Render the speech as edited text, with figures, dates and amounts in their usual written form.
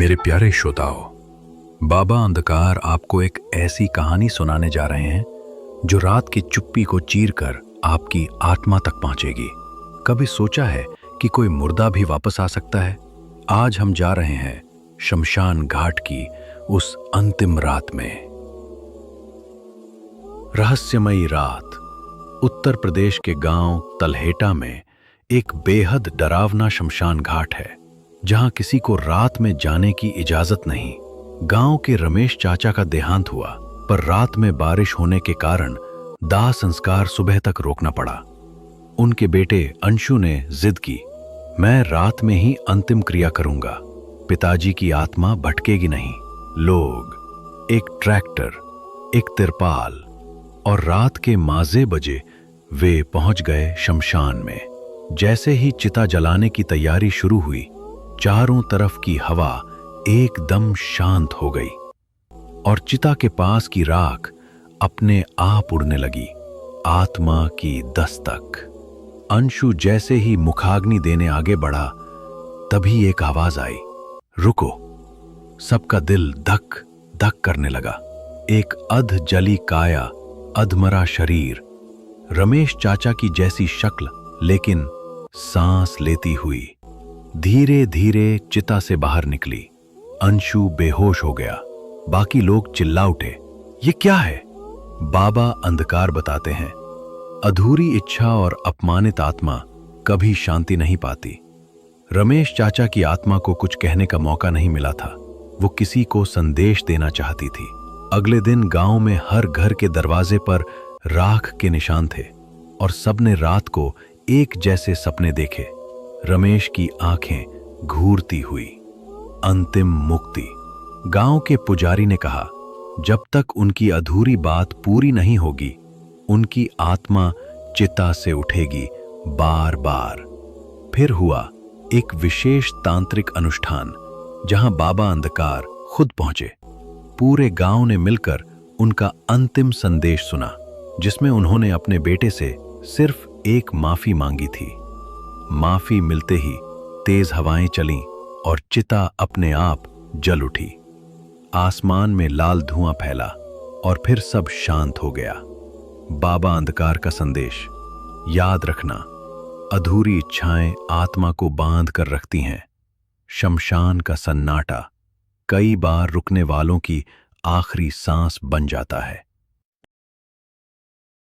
मेरे प्यारे श्रोताओं, बाबा अंधकार आपको एक ऐसी कहानी सुनाने जा रहे हैं जो रात की चुप्पी को चीरकर आपकी आत्मा तक पहुंचेगी। कभी सोचा है कि कोई मुर्दा भी वापस आ सकता है? आज हम जा रहे हैं शमशान घाट की उस अंतिम रात में। रहस्यमयी रात। उत्तर प्रदेश के गांव तलहेटा में एक बेहद डरावना शमशान घाट है जहां किसी को रात में जाने की इजाजत नहीं। गांव के रमेश चाचा का देहांत हुआ, पर रात में बारिश होने के कारण दाह संस्कार सुबह तक रोकना पड़ा। उनके बेटे अंशु ने जिद की, मैं रात में ही अंतिम क्रिया करूंगा, पिताजी की आत्मा भटकेगी नहीं। लोग, एक ट्रैक्टर, एक तिरपाल और रात के माजे बजे वे पहुंच गए शमशान में। जैसे ही चिता जलाने की तैयारी शुरू हुई, चारों तरफ की हवा एकदम शांत हो गई और चिता के पास की राख अपने आप उड़ने लगी। आत्मा की दस्तक। अंशु जैसे ही मुखाग्नि देने आगे बढ़ा, तभी एक आवाज आई, रुको। सबका दिल धक धक करने लगा। एक अध जली काया, अधमरा शरीर, रमेश चाचा की जैसी शक्ल, लेकिन सांस लेती हुई धीरे धीरे चिता से बाहर निकली। अंशु बेहोश हो गया। बाकी लोग चिल्ला उठे, ये क्या है? बाबा अंधकार बताते हैं, अधूरी इच्छा और अपमानित आत्मा कभी शांति नहीं पाती। रमेश चाचा की आत्मा को कुछ कहने का मौका नहीं मिला था। वो किसी को संदेश देना चाहती थी। अगले दिन गांव में हर घर के दरवाजे पर राख के निशान थे और सबने रात को एक जैसे सपने देखे। रमेश की आंखें घूरती हुई। अंतिम मुक्ति। गांव के पुजारी ने कहा, जब तक उनकी अधूरी बात पूरी नहीं होगी, उनकी आत्मा चिता से उठेगी बार बार। फिर हुआ एक विशेष तांत्रिक अनुष्ठान जहां बाबा अंधकार खुद पहुंचे। पूरे गांव ने मिलकर उनका अंतिम संदेश सुना, जिसमें उन्होंने अपने बेटे से सिर्फ एक माफी मांगी थी। माफी मिलते ही तेज हवाएं चलीं और चिता अपने आप जल उठी। आसमान में लाल धुआं फैला और फिर सब शांत हो गया। बाबा अंधकार का संदेश, याद रखना, अधूरी इच्छाएं आत्मा को बांध कर रखती हैं। शमशान का सन्नाटा कई बार रुकने वालों की आखिरी सांस बन जाता है।